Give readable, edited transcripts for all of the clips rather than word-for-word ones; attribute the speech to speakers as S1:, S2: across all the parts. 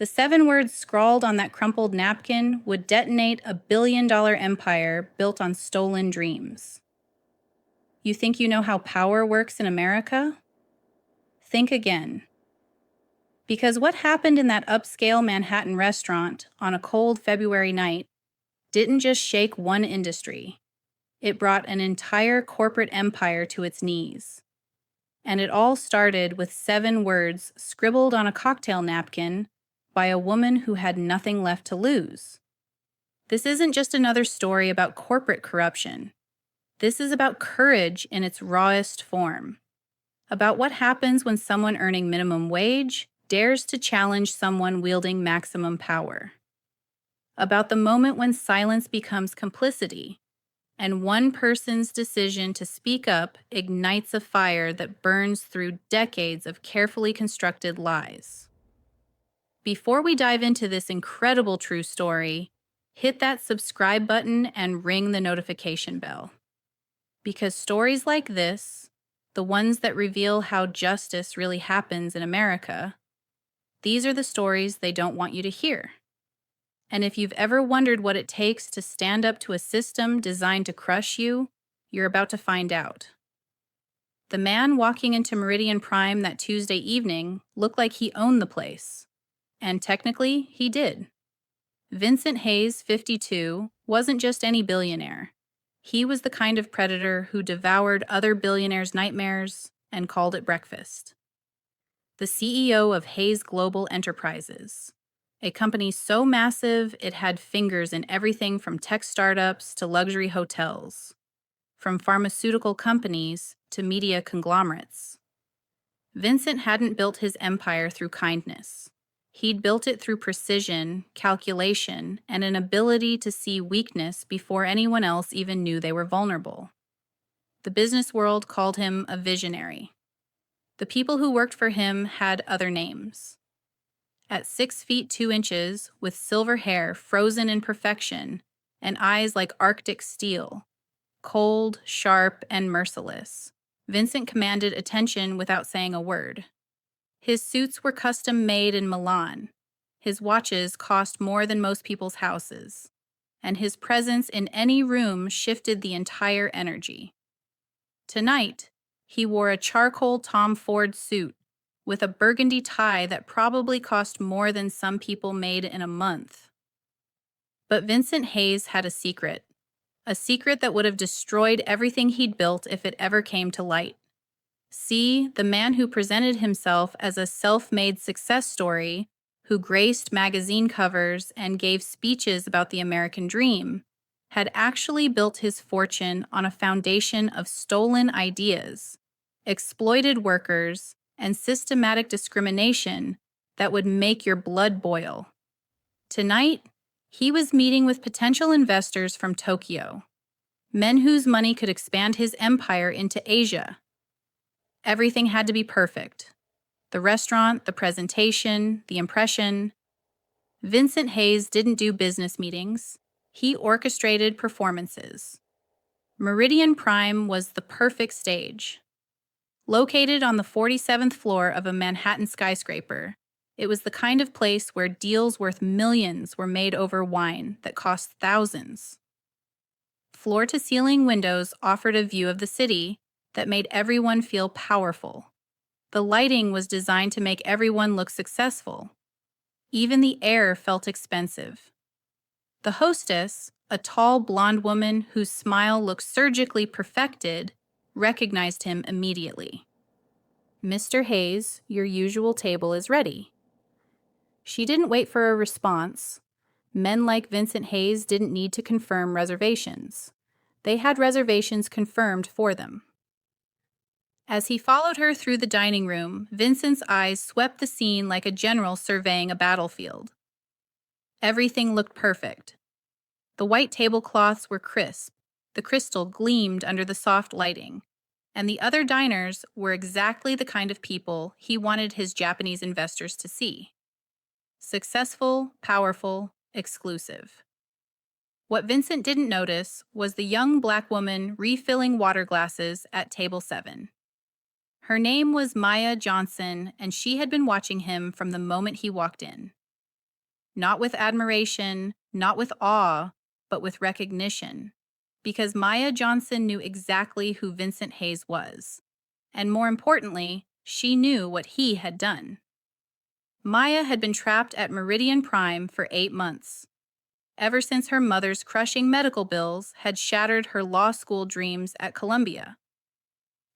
S1: The 7 words scrawled on that crumpled napkin would detonate a billion-dollar empire built on stolen dreams. You think you know how power works in America? Think again. Because what happened in that upscale Manhattan restaurant on a cold February night didn't just shake one industry. It brought an entire corporate empire to its knees. And it all started with 7 words scribbled on a cocktail napkin by a woman who had nothing left to lose. This isn't just another story about corporate corruption. This is about courage in its rawest form. About what happens when someone earning minimum wage dares to challenge someone wielding maximum power. About the moment when silence becomes complicity, and one person's decision to speak up ignites a fire that burns through decades of carefully constructed lies. Before we dive into this incredible true story, hit that subscribe button and ring the notification bell. Because stories like this, the ones that reveal how justice really happens in America, these are the stories they don't want you to hear. And if you've ever wondered what it takes to stand up to a system designed to crush you, you're about to find out. The man walking into Meridian Prime that Tuesday evening looked like he owned the place. And technically, he did. Vincent Hayes, 52, wasn't just any billionaire. He was the kind of predator who devoured other billionaires' nightmares and called it breakfast. The CEO of Hayes Global Enterprises, a company so massive it had fingers in everything from tech startups to luxury hotels, from pharmaceutical companies to media conglomerates. Vincent hadn't built his empire through kindness. He'd built it through precision, calculation, and an ability to see weakness before anyone else even knew they were vulnerable. The business world called him a visionary. The people who worked for him had other names. At 6 feet 2 inches, with silver hair frozen in perfection and eyes like Arctic steel, cold, sharp, and merciless, Vincent commanded attention without saying a word. His suits were custom made in Milan. His watches cost more than most people's houses. And his presence in any room shifted the entire energy. Tonight, he wore a charcoal Tom Ford suit with a burgundy tie that probably cost more than some people made in a month. But Vincent Hayes had a secret that would have destroyed everything he'd built if it ever came to light. See, the man who presented himself as a self-made success story, who graced magazine covers and gave speeches about the American dream, had actually built his fortune on a foundation of stolen ideas, exploited workers, and systematic discrimination that would make your blood boil. Tonight, he was meeting with potential investors from Tokyo, men whose money could expand his empire into Asia. Everything had to be perfect. The restaurant, the presentation, the impression. Vincent Hayes didn't do business meetings. He orchestrated performances. Meridian Prime was the perfect stage. Located on the 47th floor of a Manhattan skyscraper, it was the kind of place where deals worth millions were made over wine that cost thousands. Floor-to-ceiling windows offered a view of the city that made everyone feel powerful. The lighting was designed to make everyone look successful. Even the air felt expensive. The hostess, a tall blonde woman whose smile looked surgically perfected, recognized him immediately. "Mr. Hayes, your usual table is ready." She didn't wait for a response. Men like Vincent Hayes didn't need to confirm reservations. They had reservations confirmed for them. As he followed her through the dining room, Vincent's eyes swept the scene like a general surveying a battlefield. Everything looked perfect. The white tablecloths were crisp, the crystal gleamed under the soft lighting, and the other diners were exactly the kind of people he wanted his Japanese investors to see. Successful, powerful, exclusive. What Vincent didn't notice was the young black woman refilling water glasses at table 7. Her name was Maya Johnson, and she had been watching him from the moment he walked in. Not with admiration, not with awe, but with recognition. Because Maya Johnson knew exactly who Vincent Hayes was. And more importantly, she knew what he had done. Maya had been trapped at Meridian Prime for 8 months, ever since her mother's crushing medical bills had shattered her law school dreams at Columbia.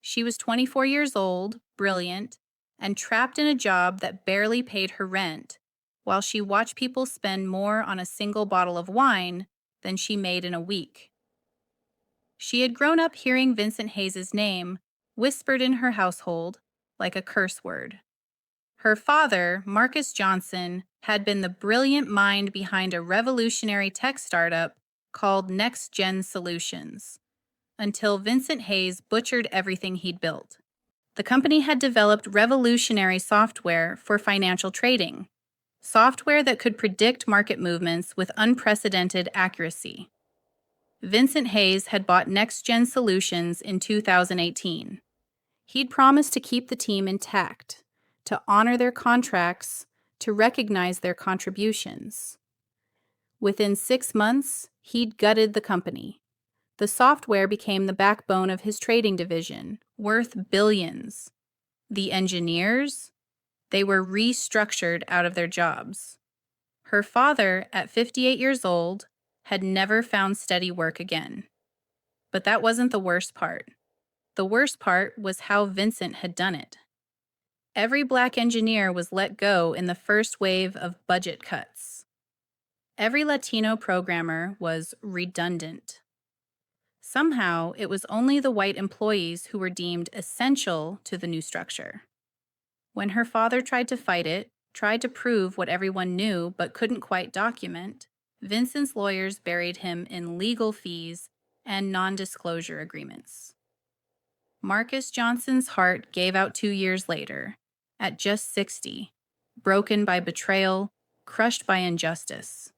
S1: She was 24 years old, brilliant, and trapped in a job that barely paid her rent, while she watched people spend more on a single bottle of wine than she made in a week. She had grown up hearing Vincent Hayes' name whispered in her household like a curse word. Her father, Marcus Johnson, had been the brilliant mind behind a revolutionary tech startup called Next Gen Solutions, until Vincent Hayes butchered everything he'd built. The company had developed revolutionary software for financial trading, software that could predict market movements with unprecedented accuracy. Vincent Hayes had bought Next Gen Solutions in 2018. He'd promised to keep the team intact, to honor their contracts, to recognize their contributions. Within 6 months, he'd gutted the company. The software became the backbone of his trading division, worth billions. The engineers, they were restructured out of their jobs. Her father, at 58 years old, had never found steady work again. But that wasn't the worst part. The worst part was how Vincent had done it. Every black engineer was let go in the first wave of budget cuts. Every Latino programmer was redundant. Somehow, it was only the white employees who were deemed essential to the new structure. When her father tried to fight it, tried to prove what everyone knew but couldn't quite document, Vincent's lawyers buried him in legal fees and non-disclosure agreements. Marcus Johnson's heart gave out 2 years later, at just 60, broken by betrayal, crushed by injustice.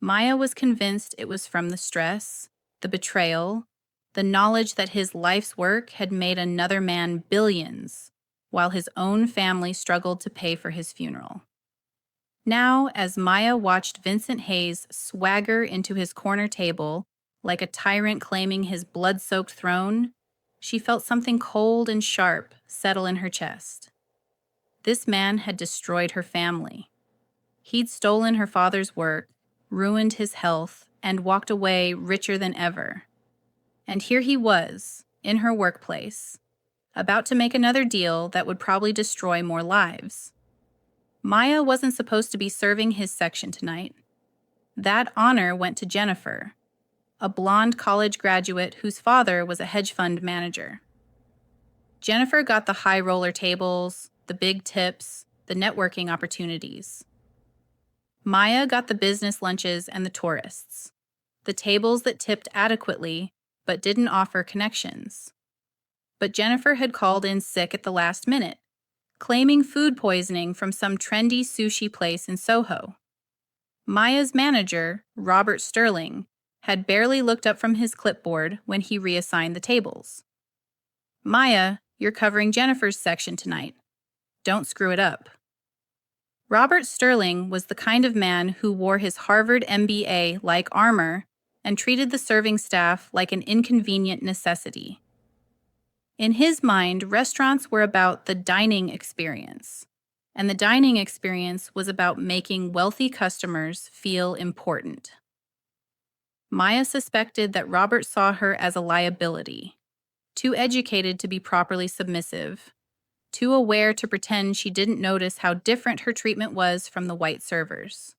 S1: Maya was convinced it was from the stress, the betrayal, the knowledge that his life's work had made another man billions, while his own family struggled to pay for his funeral. Now, as Maya watched Vincent Hayes swagger into his corner table like a tyrant claiming his blood-soaked throne, she felt something cold and sharp settle in her chest. This man had destroyed her family. He'd stolen her father's work, ruined his health, and walked away richer than ever. And here he was, in her workplace, about to make another deal that would probably destroy more lives. Maya wasn't supposed to be serving his section tonight. That honor went to Jennifer, a blonde college graduate whose father was a hedge fund manager. Jennifer got the high roller tables, the big tips, the networking opportunities. Maya got the business lunches and the tourists, the tables that tipped adequately but didn't offer connections. But Jennifer had called in sick at the last minute, claiming food poisoning from some trendy sushi place in Soho. Maya's manager, Robert Sterling, had barely looked up from his clipboard when he reassigned the tables. "Maya, you're covering Jennifer's section tonight. Don't screw it up." Robert Sterling was the kind of man who wore his Harvard MBA like armor and treated the serving staff like an inconvenient necessity. In his mind, restaurants were about the dining experience, and the dining experience was about making wealthy customers feel important. Maya suspected that Robert saw her as a liability, too educated to be properly submissive, too aware to pretend she didn't notice how different her treatment was from the white servers.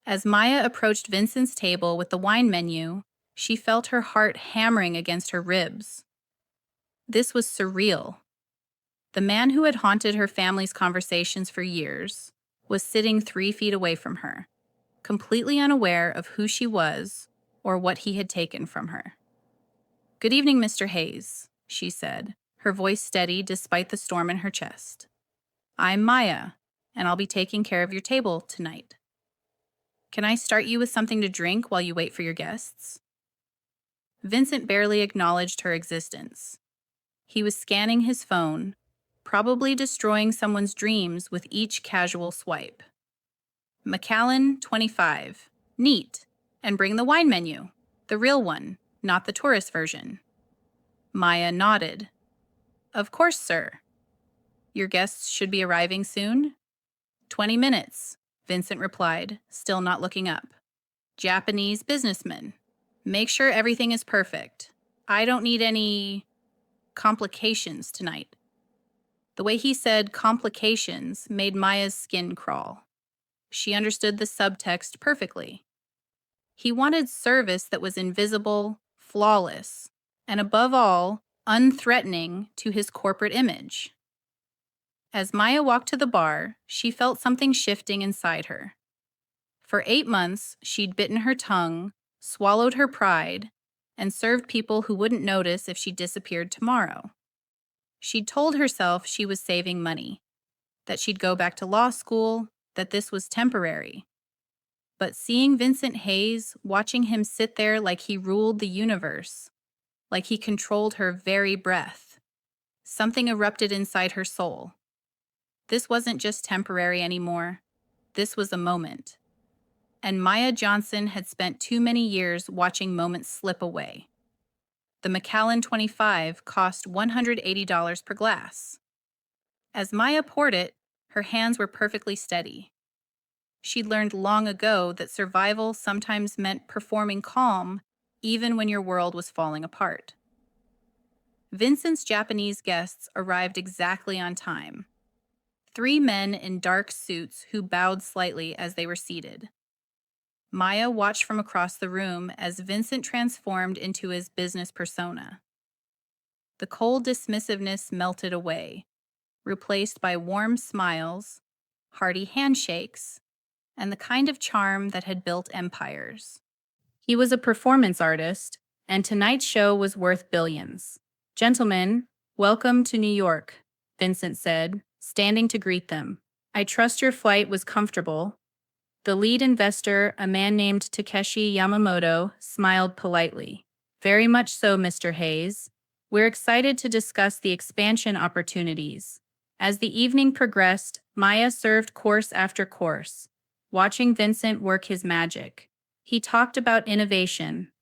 S1: As Maya approached Vincent's table with the wine menu, she felt her heart hammering against her ribs. This was surreal. The man who had haunted her family's conversations for years was sitting 3 feet away from her, completely unaware of who she was or what he had taken from her. "Good evening, Mr. Hayes," she said, her voice steady despite the storm in her chest. "I'm Maya, and I'll be taking care of your table tonight. Can I start you with something to drink while you wait for your guests?" Vincent barely acknowledged her existence. He was scanning his phone, probably destroying someone's dreams with each casual swipe. Macallan, 25. Neat. And bring the wine menu. The real one, not the tourist version. Maya nodded. Of course, sir. Your guests should be arriving soon? 20 minutes, Vincent replied, still not looking up. Japanese businessman. Make sure everything is perfect. I don't need any complications tonight. The way he said complications made Maya's skin crawl. She understood the subtext perfectly. He wanted service that was invisible, flawless, and above all, unthreatening to his corporate image. As Maya walked to the bar, she felt something shifting inside her. For 8 months, she'd bitten her tongue, swallowed her pride, and served people who wouldn't notice if she disappeared tomorrow. She'd told herself she was saving money, that she'd go back to law school, that this was temporary. But seeing Vincent Hayes, watching him sit there like he ruled the universe, like he controlled her very breath, something erupted inside her soul. This wasn't just temporary anymore. This was a moment. And Maya Johnson had spent too many years watching moments slip away. The Macallan 25 cost $180 per glass. As Maya poured it, her hands were perfectly steady. She'd learned long ago that survival sometimes meant performing calm even when your world was falling apart. Vincent's Japanese guests arrived exactly on time. 3 men in dark suits who bowed slightly as they were seated. Maya watched from across the room as Vincent transformed into his business persona. The cold dismissiveness melted away, replaced by warm smiles, hearty handshakes, and the kind of charm that had built empires. He was a performance artist, and tonight's show was worth billions. Gentlemen, welcome to New York, Vincent said, standing to greet them. I trust your flight was comfortable. The lead investor, a man named Takeshi Yamamoto, smiled politely. Very much so, Mr. Hayes. We're excited to discuss the expansion opportunities. As the evening progressed, Maya served course after course, watching Vincent work his magic. He talked about innovation,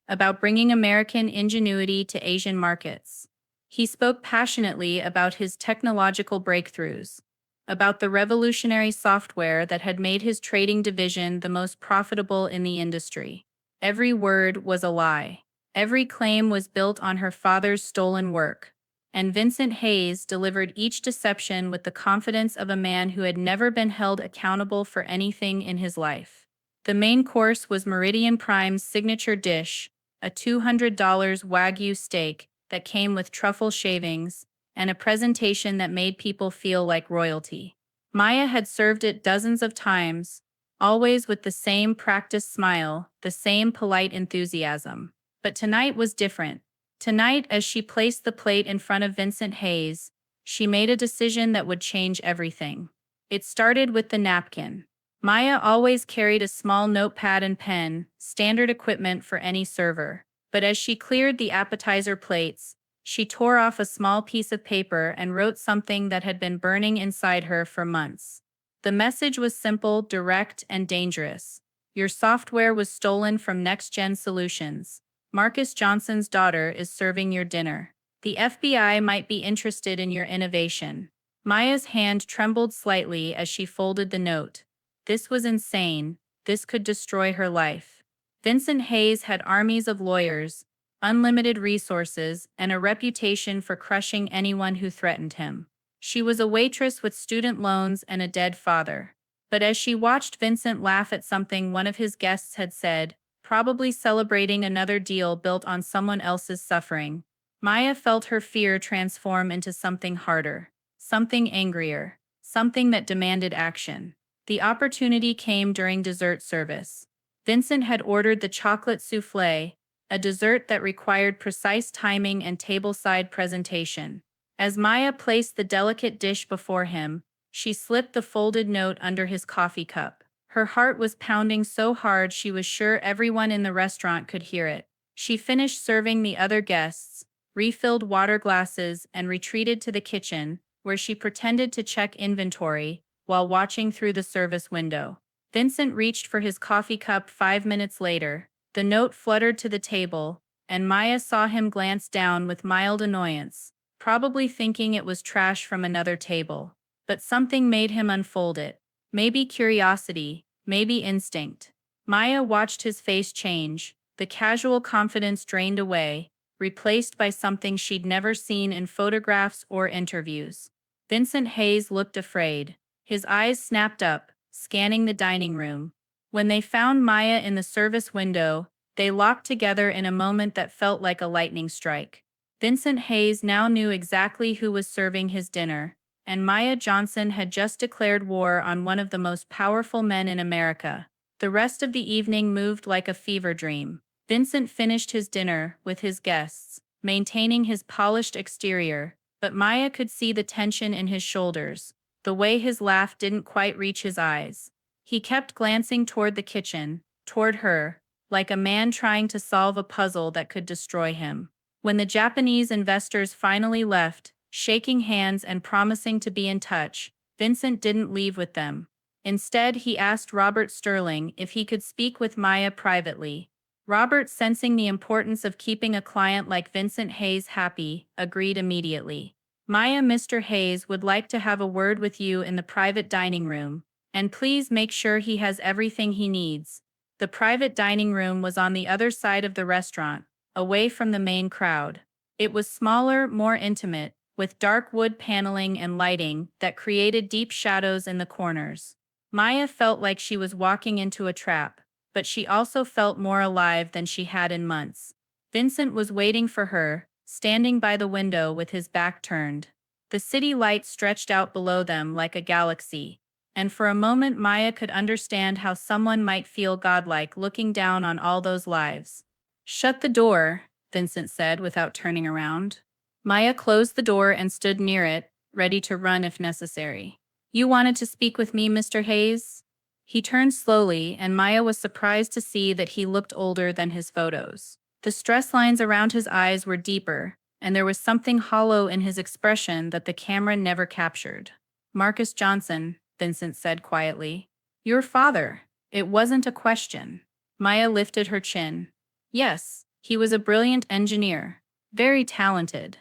S1: about bringing American ingenuity to Asian markets. He spoke passionately about his technological breakthroughs, about the revolutionary software that had made his trading division the most profitable in the industry. Every word was a lie. Every claim was built on her father's stolen work, and Vincent Hayes delivered each deception with the confidence of a man who had never been held accountable for anything in his life. The main course was Meridian Prime's signature dish, a $200 Wagyu steak that came with truffle shavings, and a presentation that made people feel like royalty. Maya had served it dozens of times, always with the same practiced smile, the same polite enthusiasm. But tonight was different. Tonight, as she placed the plate in front of Vincent Hayes, she made a decision that would change everything. It started with the napkin. Maya always carried a small notepad and pen, standard equipment for any server. But as she cleared the appetizer plates, she tore off a small piece of paper and wrote something that had been burning inside her for months. The message was simple, direct, and dangerous. Your software was stolen from Next Gen Solutions. Marcus Johnson's daughter is serving your dinner. The FBI might be interested in your innovation. Maya's hand trembled slightly as she folded the note. This was insane. This could destroy her life. Vincent Hayes had armies of lawyers, unlimited resources, and a reputation for crushing anyone who threatened him. She was a waitress with student loans and a dead father. But as she watched Vincent laugh at something one of his guests had said, probably celebrating another deal built on someone else's suffering, Maya felt her fear transform into something harder, something angrier, something that demanded action. The opportunity came during dessert service. Vincent had ordered the chocolate soufflé, a dessert that required precise timing and tableside presentation. As Maya placed the delicate dish before him, she slipped the folded note under his coffee cup. Her heart was pounding so hard she was sure everyone in the restaurant could hear it. She finished serving the other guests, refilled water glasses, and retreated to the kitchen, where she pretended to check inventory while watching through the service window. Vincent reached for his coffee cup 5 minutes later. The note fluttered to the table, and Maya saw him glance down with mild annoyance, probably thinking it was trash from another table. But something made him unfold it. Maybe curiosity, maybe instinct. Maya watched his face change, the casual confidence drained away, replaced by something she'd never seen in photographs or interviews. Vincent Hayes looked afraid. His eyes snapped up, scanning the dining room. When they found Maya in the service window, they locked together in a moment that felt like a lightning strike. Vincent Hayes now knew exactly who was serving his dinner, and Maya Johnson had just declared war on one of the most powerful men in America. The rest of the evening moved like a fever dream. Vincent finished his dinner with his guests, maintaining his polished exterior, but Maya could see the tension in his shoulders, the way his laugh didn't quite reach his eyes. He kept glancing toward the kitchen, toward her, like a man trying to solve a puzzle that could destroy him. When the Japanese investors finally left, shaking hands and promising to be in touch, Vincent didn't leave with them. Instead, he asked Robert Sterling if he could speak with Maya privately. Robert, sensing the importance of keeping a client like Vincent Hayes happy, agreed immediately. Maya, Mr. Hayes would like to have a word with you in the private dining room, and please make sure he has everything he needs. The private dining room was on the other side of the restaurant, away from the main crowd. It was smaller, more intimate, with dark wood paneling and lighting that created deep shadows in the corners. Maya felt like she was walking into a trap, but she also felt more alive than she had in months. Vincent was waiting for her, standing by the window with his back turned. The city light stretched out below them like a galaxy, and for a moment Maya could understand how someone might feel godlike looking down on all those lives. "Shut the door," Vincent said without turning around. Maya closed the door and stood near it, ready to run if necessary. "You wanted to speak with me, Mr. Hayes?" He turned slowly, and Maya was surprised to see that he looked older than his photos. The stress lines around his eyes were deeper, and there was something hollow in his expression that the camera never captured. "Marcus Johnson," Vincent said quietly. "Your father." It wasn't a question. Maya lifted her chin. "Yes, he was a brilliant engineer. Very talented."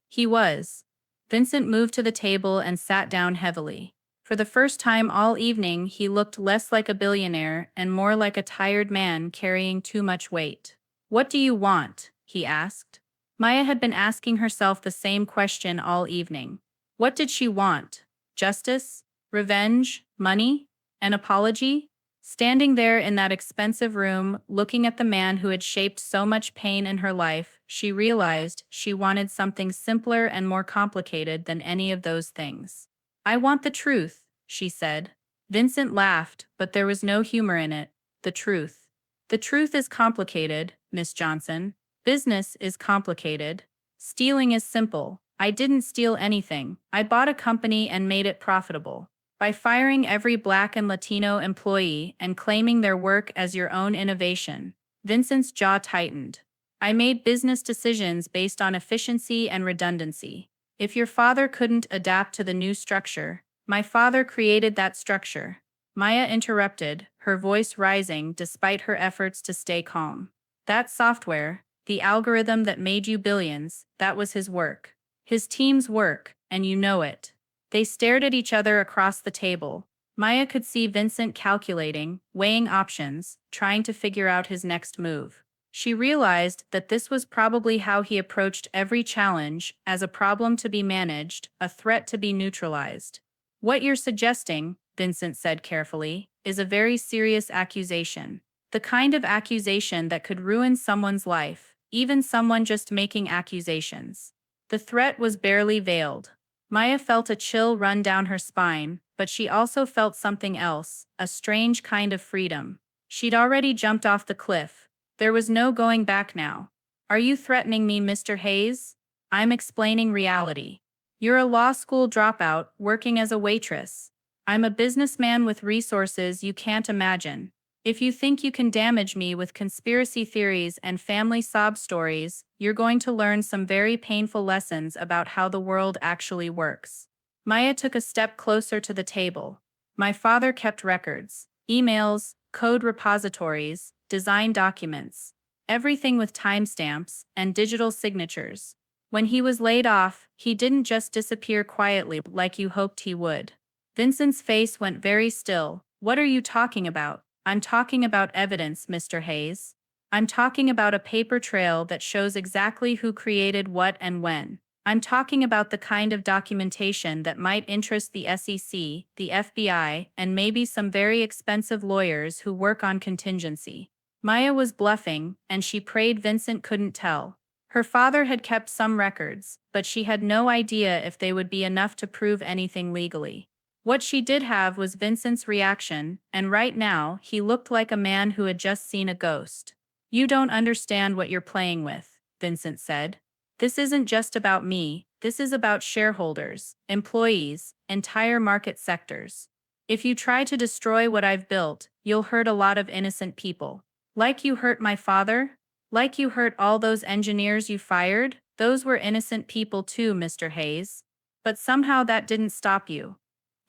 S1: "He was." Vincent moved to the table and sat down heavily. For the first time all evening, he looked less like a billionaire and more like a tired man carrying too much weight. "What do you want?" he asked. Maya had been asking herself the same question all evening. What did she want? Justice? Revenge? Money? An apology? Standing there in that expensive room, looking at the man who had shaped so much pain in her life, she realized she wanted something simpler and more complicated than any of those things. "I want the truth," she said. Vincent laughed, but there was no humor in it. "The truth. The truth is complicated, Miss Johnson. Business is complicated. Stealing is simple. I didn't steal anything. I bought a company and made it profitable. By firing every Black and Latino employee and claiming their work as your own innovation." Vincent's jaw tightened. "I made business decisions based on efficiency and redundancy. If your father couldn't adapt to the new structure, my father created that structure." Maya interrupted, her voice rising despite her efforts to stay calm. "That software, the algorithm that made you billions, that was his work. His team's work, and you know it." They stared at each other across the table. Maya could see Vincent calculating, weighing options, trying to figure out his next move. She realized that this was probably how he approached every challenge, as a problem to be managed, a threat to be neutralized. "What you're suggesting," Vincent said carefully, "is a very serious accusation. The kind of accusation that could ruin someone's life, even someone just making accusations." The threat was barely veiled. Maya felt a chill run down her spine, but she also felt something else, a strange kind of freedom. She'd already jumped off the cliff. There was no going back now. "Are you threatening me, Mr. Hayes?" "I'm explaining reality. You're a law school dropout, working as a waitress. I'm a businessman with resources you can't imagine. If you think you can damage me with conspiracy theories and family sob stories, you're going to learn some very painful lessons about how the world actually works." Maya took a step closer to the table. "My father kept records. Emails, code repositories, design documents. Everything with timestamps and digital signatures. When he was laid off, he didn't just disappear quietly like you hoped he would. Vincent's face went very still. What are you talking about? I'm talking about evidence, Mr. Hayes. I'm talking about a paper trail that shows exactly who created what and when. I'm talking about the kind of documentation that might interest the SEC, the FBI, and maybe some very expensive lawyers who work on contingency. Maya was bluffing, and she prayed Vincent couldn't tell. Her father had kept some records, but she had no idea if they would be enough to prove anything legally. What she did have was Vincent's reaction, and right now, he looked like a man who had just seen a ghost. You don't understand what you're playing with, Vincent said. This isn't just about me, this is about shareholders, employees, entire market sectors. If you try to destroy what I've built, you'll hurt a lot of innocent people. Like you hurt my father? Like you hurt all those engineers you fired? Those were innocent people too, Mr. Hayes. But somehow that didn't stop you.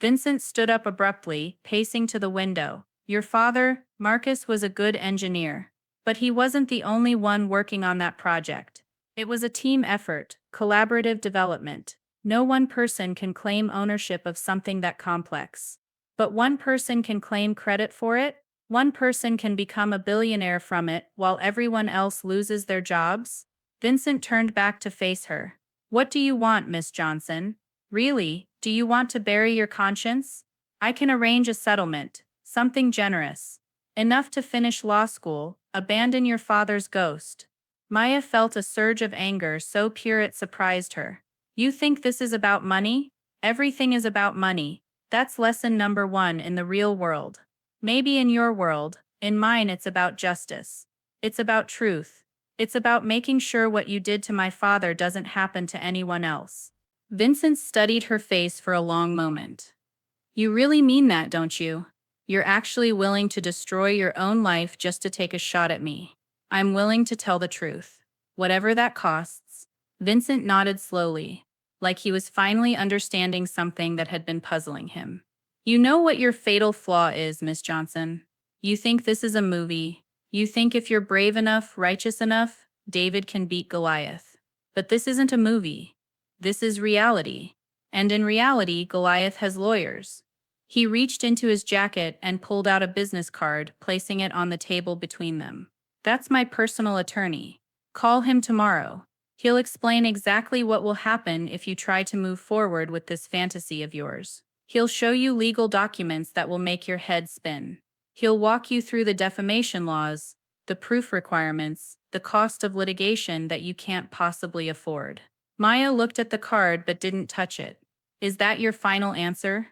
S1: Vincent stood up abruptly, pacing to the window. Your father, Marcus, was a good engineer. But he wasn't the only one working on that project. It was a team effort, collaborative development. No one person can claim ownership of something that complex. But one person can claim credit for it. One person can become a billionaire from it while everyone else loses their jobs. Vincent turned back to face her. What do you want, Miss Johnson? Really, do you want to bury your conscience? I can arrange a settlement, something generous. Enough to finish law school, abandon your father's ghost. Maya felt a surge of anger so pure it surprised her. You think this is about money? Everything is about money. That's lesson number 1 in the real world. Maybe in your world, in mine it's about justice. It's about truth. It's about making sure what you did to my father doesn't happen to anyone else. Vincent studied her face for a long moment. You really mean that, don't you? You're actually willing to destroy your own life just to take a shot at me. I'm willing to tell the truth. Whatever that costs. Vincent nodded slowly, like he was finally understanding something that had been puzzling him. You know what your fatal flaw is, Miss Johnson. You think this is a movie. You think if you're brave enough, righteous enough, David can beat Goliath. But this isn't a movie. This is reality. And in reality, Goliath has lawyers. He reached into his jacket and pulled out a business card, placing it on the table between them. That's my personal attorney. Call him tomorrow. He'll explain exactly what will happen if you try to move forward with this fantasy of yours. He'll show you legal documents that will make your head spin. He'll walk you through the defamation laws, the proof requirements, the cost of litigation that you can't possibly afford. Maya looked at the card but didn't touch it. Is that your final answer?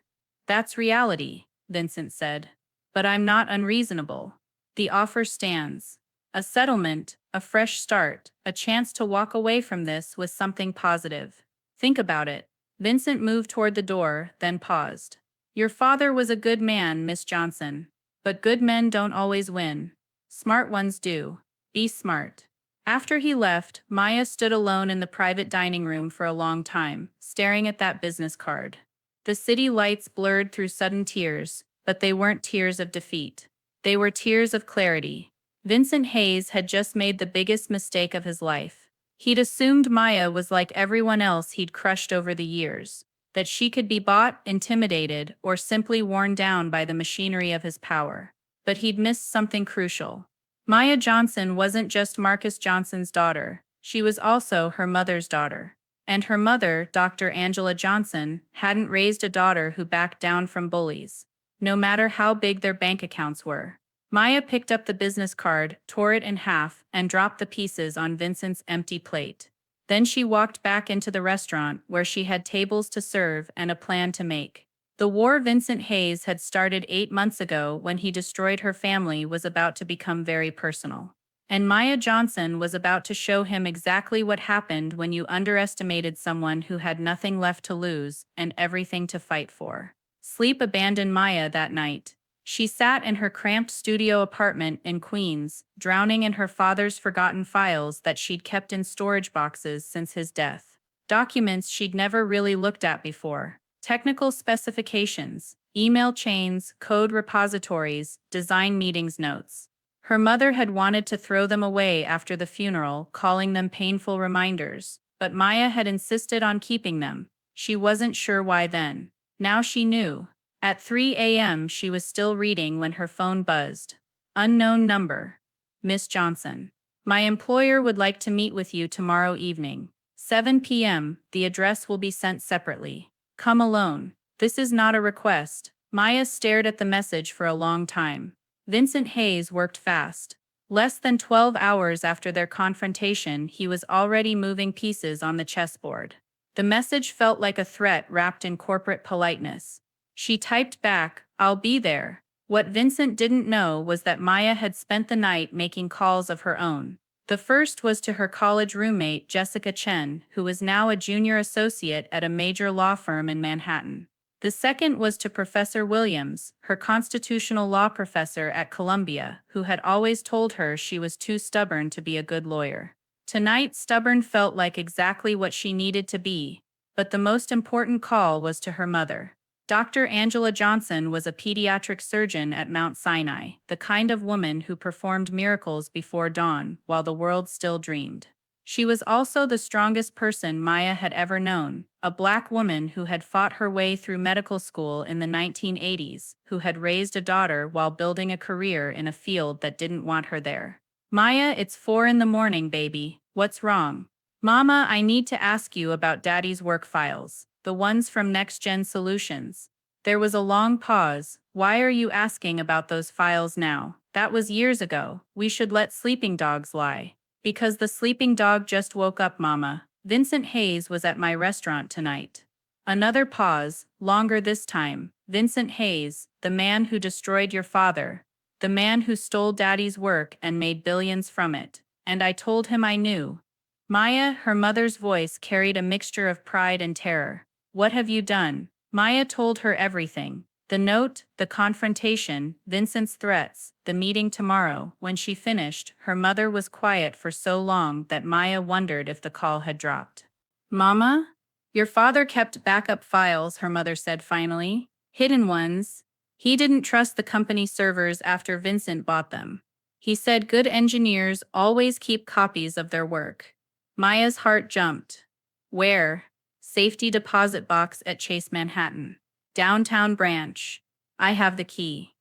S1: That's reality, Vincent said. But I'm not unreasonable. The offer stands. A settlement, a fresh start, a chance to walk away from this with something positive. Think about it. Vincent moved toward the door, then paused. Your father was a good man, Miss Johnson. But good men don't always win. Smart ones do. Be smart. After he left, Maya stood alone in the private dining room for a long time, staring at that business card. The city lights blurred through sudden tears, but they weren't tears of defeat. They were tears of clarity. Vincent Hayes had just made the biggest mistake of his life. He'd assumed Maya was like everyone else he'd crushed over the years, that she could be bought, intimidated, or simply worn down by the machinery of his power. But he'd missed something crucial. Maya Johnson wasn't just Marcus Johnson's daughter, she was also her mother's daughter. And her mother, Dr. Angela Johnson, hadn't raised a daughter who backed down from bullies, no matter how big their bank accounts were. Maya picked up the business card, tore it in half, and dropped the pieces on Vincent's empty plate. Then she walked back into the restaurant where she had tables to serve and a plan to make. The war Vincent Hayes had started 8 months ago when he destroyed her family was about to become very personal. And Maya Johnson was about to show him exactly what happened when you underestimated someone who had nothing left to lose and everything to fight for. Sleep abandoned Maya that night. She sat in her cramped studio apartment in Queens, drowning in her father's forgotten files that she'd kept in storage boxes since his death. Documents she'd never really looked at before. Technical specifications, email chains, code repositories, design meetings notes. Her mother had wanted to throw them away after the funeral, calling them painful reminders, but Maya had insisted on keeping them. She wasn't sure why then. Now she knew. At 3 a.m., she was still reading when her phone buzzed. Unknown number. Miss Johnson. My employer would like to meet with you tomorrow evening. 7 p.m., the address will be sent separately. Come alone. This is not a request. Maya stared at the message for a long time. Vincent Hayes worked fast. Less than 12 hours after their confrontation, he was already moving pieces on the chessboard. The message felt like a threat wrapped in corporate politeness. She typed back, "I'll be there." What Vincent didn't know was that Maya had spent the night making calls of her own. The first was to her college roommate, Jessica Chen, who was now a junior associate at a major law firm in Manhattan. The second was to Professor Williams, her constitutional law professor at Columbia, who had always told her she was too stubborn to be a good lawyer. Tonight, stubborn felt like exactly what she needed to be, but the most important call was to her mother. Dr. Angela Johnson was a pediatric surgeon at Mount Sinai, the kind of woman who performed miracles before dawn while the world still dreamed. She was also the strongest person Maya had ever known, a Black woman who had fought her way through medical school in the 1980s, who had raised a daughter while building a career in a field that didn't want her there. "Maya, it's 4 in the morning, baby. What's wrong?" "Mama, I need to ask you about Daddy's work files. The ones from Next Gen Solutions." There was a long pause. "Why are you asking about those files now? That was years ago. We should let sleeping dogs lie." "Because the sleeping dog just woke up, Mama. Vincent Hayes was at my restaurant tonight." Another pause, longer this time. "Vincent Hayes, the man who destroyed your father. The man who stole Daddy's work and made billions from it. And I told him I knew." Maya, her mother's voice carried a mixture of pride and terror. "What have you done?" Maya told her everything. The note, the confrontation, Vincent's threats, the meeting tomorrow. When she finished, her mother was quiet for so long that Maya wondered if the call had dropped. "Mama? Your father kept backup files," her mother said finally. "Hidden ones. He didn't trust the company servers after Vincent bought them. He said good engineers always keep copies of their work." Maya's heart jumped. "Where?" "Safety deposit box at Chase Manhattan. Downtown branch. I have the key."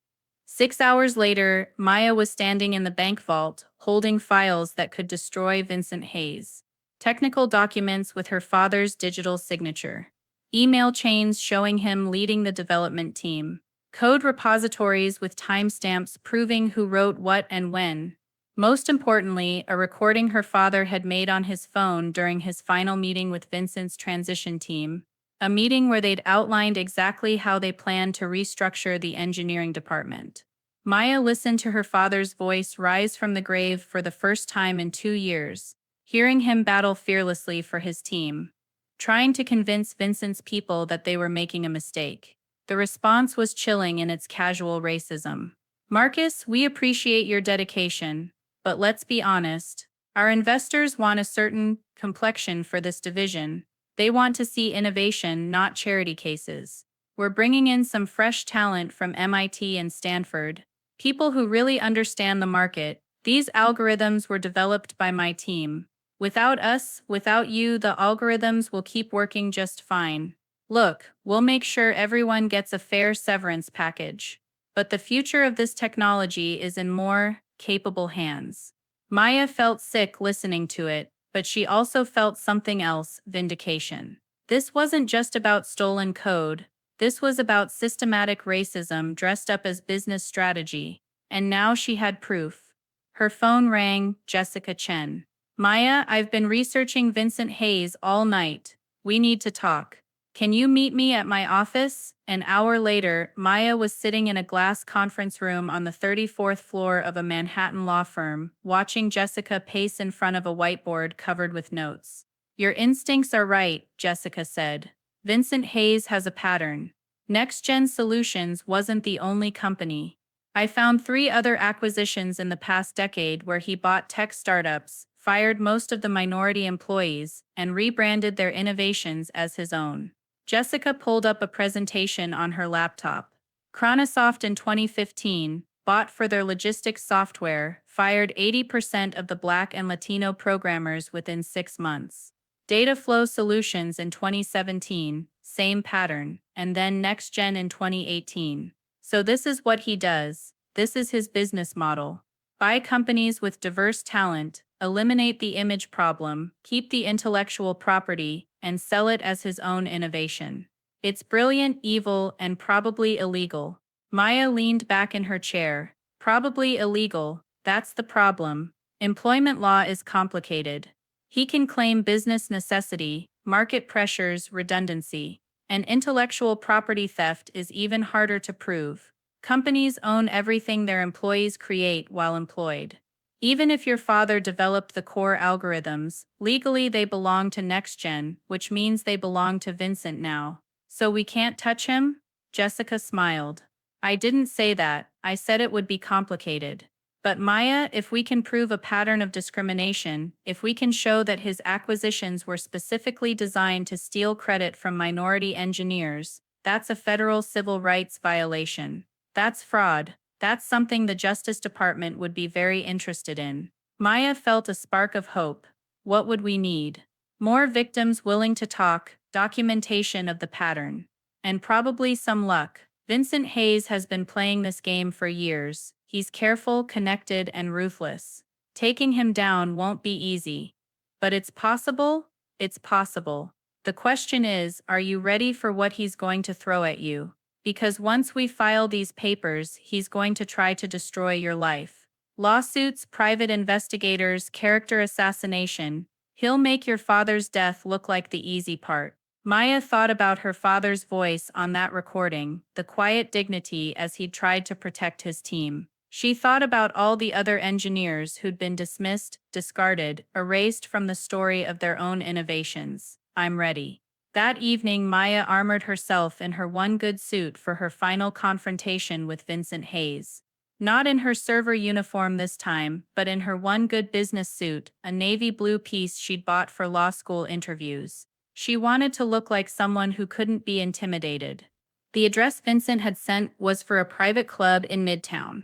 S1: 6 hours later, Maya was standing in the bank vault, holding files that could destroy Vincent Hayes. Technical documents with her father's digital signature. Email chains showing him leading the development team. Code repositories with timestamps proving who wrote what and when. Most importantly, a recording her father had made on his phone during his final meeting with Vincent's transition team, a meeting where they'd outlined exactly how they planned to restructure the engineering department. Maya listened to her father's voice rise from the grave for the first time in 2 years, hearing him battle fearlessly for his team, trying to convince Vincent's people that they were making a mistake. The response was chilling in its casual racism. "Marcus, we appreciate your dedication. But let's be honest, our investors want a certain complexion for this division. They want to see innovation, not charity cases. We're bringing in some fresh talent from MIT and Stanford, people who really understand the market. These algorithms were developed by my team. Without us, without you, the algorithms will keep working just fine. Look, we'll make sure everyone gets a fair severance package. But the future of this technology is in more capable hands." Maya felt sick listening to it, but she also felt something else: vindication. This wasn't just about stolen code. This was about systematic racism dressed up as business strategy. And now she had proof. Her phone rang. Jessica Chen. "Maya, I've been researching Vincent Hayes all night. We need to talk. Can you meet me at my office?" An hour later, Maya was sitting in a glass conference room on the 34th floor of a Manhattan law firm, watching Jessica pace in front of a whiteboard covered with notes. "Your instincts are right," Jessica said. "Vincent Hayes has a pattern. Next Gen Solutions wasn't the only company. I found 3 other acquisitions in the past decade where he bought tech startups, fired most of the minority employees, and rebranded their innovations as his own." Jessica pulled up a presentation on her laptop. Chronosoft in 2015, bought for their logistics software, fired 80% of the Black and Latino programmers within 6 months. Dataflow Solutions in 2017, same pattern, and then NextGen in 2018. So this is what he does. This is his business model. Buy companies with diverse talent, eliminate the image problem, keep the intellectual property, and sell it as his own innovation. It's brilliant, evil, and probably illegal. Maya leaned back in her chair. Probably illegal, that's the problem. Employment law is complicated. He can claim business necessity, market pressures, redundancy, and intellectual property theft is even harder to prove. Companies own everything their employees create while employed. Even if your father developed the core algorithms, legally they belong to NextGen, which means they belong to Vincent now. So we can't touch him? Jessica smiled. I didn't say that, I said it would be complicated. But Maya, if we can prove a pattern of discrimination, if we can show that his acquisitions were specifically designed to steal credit from minority engineers, that's a federal civil rights violation. That's fraud. That's something the Justice Department would be very interested in. Maya felt a spark of hope. What would we need? More victims willing to talk, documentation of the pattern, and probably some luck. Vincent Hayes has been playing this game for years. He's careful, connected, and ruthless. Taking him down won't be easy. But it's possible? It's possible. The question is, are you ready for what he's going to throw at you? Because once we file these papers, he's going to try to destroy your life. Lawsuits, private investigators, character assassination. He'll make your father's death look like the easy part. Maya thought about her father's voice on that recording, the quiet dignity as he'd tried to protect his team. She thought about all the other engineers who'd been dismissed, discarded, erased from the story of their own innovations. I'm ready. That evening, Maya armored herself in her one good suit for her final confrontation with Vincent Hayes. Not in her server uniform this time, but in her one good business suit, a navy blue piece she'd bought for law school interviews. She wanted to look like someone who couldn't be intimidated. The address Vincent had sent was for a private club in Midtown.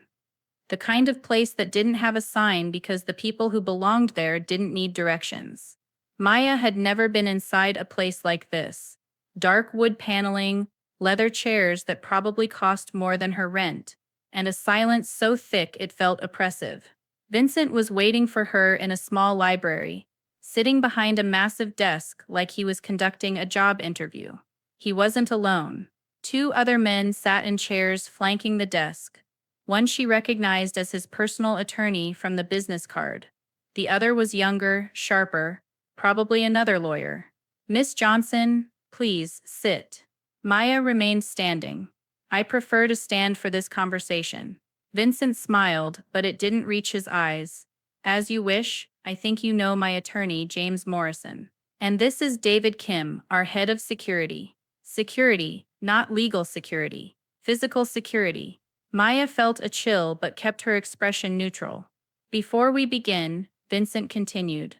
S1: The kind of place that didn't have a sign because the people who belonged there didn't need directions. Maya had never been inside a place like this. Dark wood paneling, leather chairs that probably cost more than her rent, and a silence so thick it felt oppressive. Vincent was waiting for her in a small library, sitting behind a massive desk like he was conducting a job interview. He wasn't alone. 2 other men sat in chairs flanking the desk. One she recognized as his personal attorney from the business card. The other was younger, sharper, probably another lawyer. Miss Johnson, please, sit. Maya remained standing. I prefer to stand for this conversation. Vincent smiled, but it didn't reach his eyes. As you wish, I think you know my attorney, James Morrison. And this is David Kim, our head of security. Security, not legal security. Physical security. Maya felt a chill but kept her expression neutral. Before we begin, Vincent continued,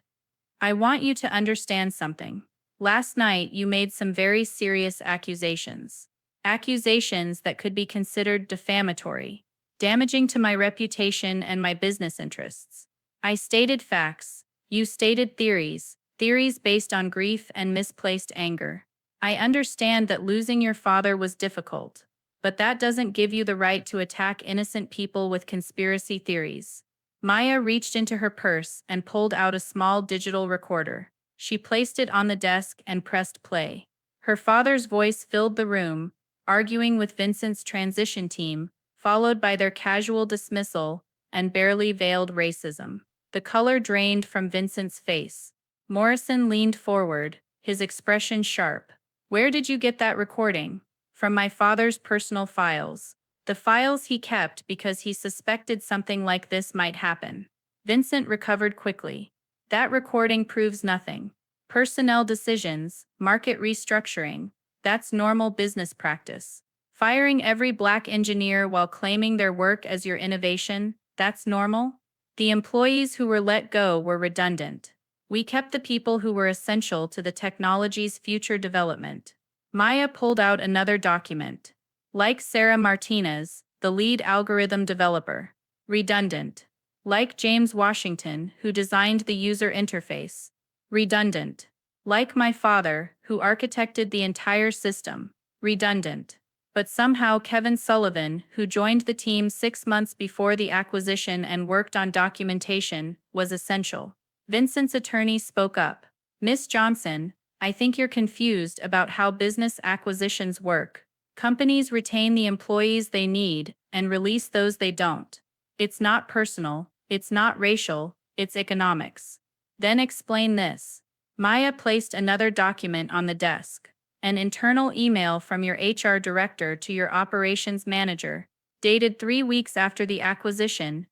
S1: I want you to understand something. Last night, you made some very serious accusations. Accusations that could be considered defamatory, damaging to my reputation and my business interests. I stated facts. You stated theories, theories based on grief and misplaced anger. I understand that losing your father was difficult, but that doesn't give you the right to attack innocent people with conspiracy theories. Maya reached into her purse and pulled out a small digital recorder. She placed it on the desk and pressed play. Her father's voice filled the room, arguing with Vincent's transition team, followed by their casual dismissal and barely veiled racism. The color drained from Vincent's face. Morrison leaned forward, his expression sharp. Where did you get that recording? From my father's personal files. The files he kept because he suspected something like this might happen. Vincent recovered quickly. That recording proves nothing. Personnel decisions, market restructuring, that's normal business practice. Firing every Black engineer while claiming their work as your innovation, that's normal? The employees who were let go were redundant. We kept the people who were essential to the technology's future development. Maya pulled out another document. Like Sarah Martinez, the lead algorithm developer. Redundant. Like James Washington, who designed the user interface. Redundant. Like my father, who architected the entire system. Redundant. But somehow Kevin Sullivan, who joined the team 6 months before the acquisition and worked on documentation, was essential. Vincent's attorney spoke up. Miss Johnson, I think you're confused about how business acquisitions work. Companies retain the employees they need and release those they don't. It's not personal, it's not racial, it's economics. Then explain this. Maya placed another document on the desk. An internal email from your HR director to your operations manager, dated 3 weeks after the acquisition.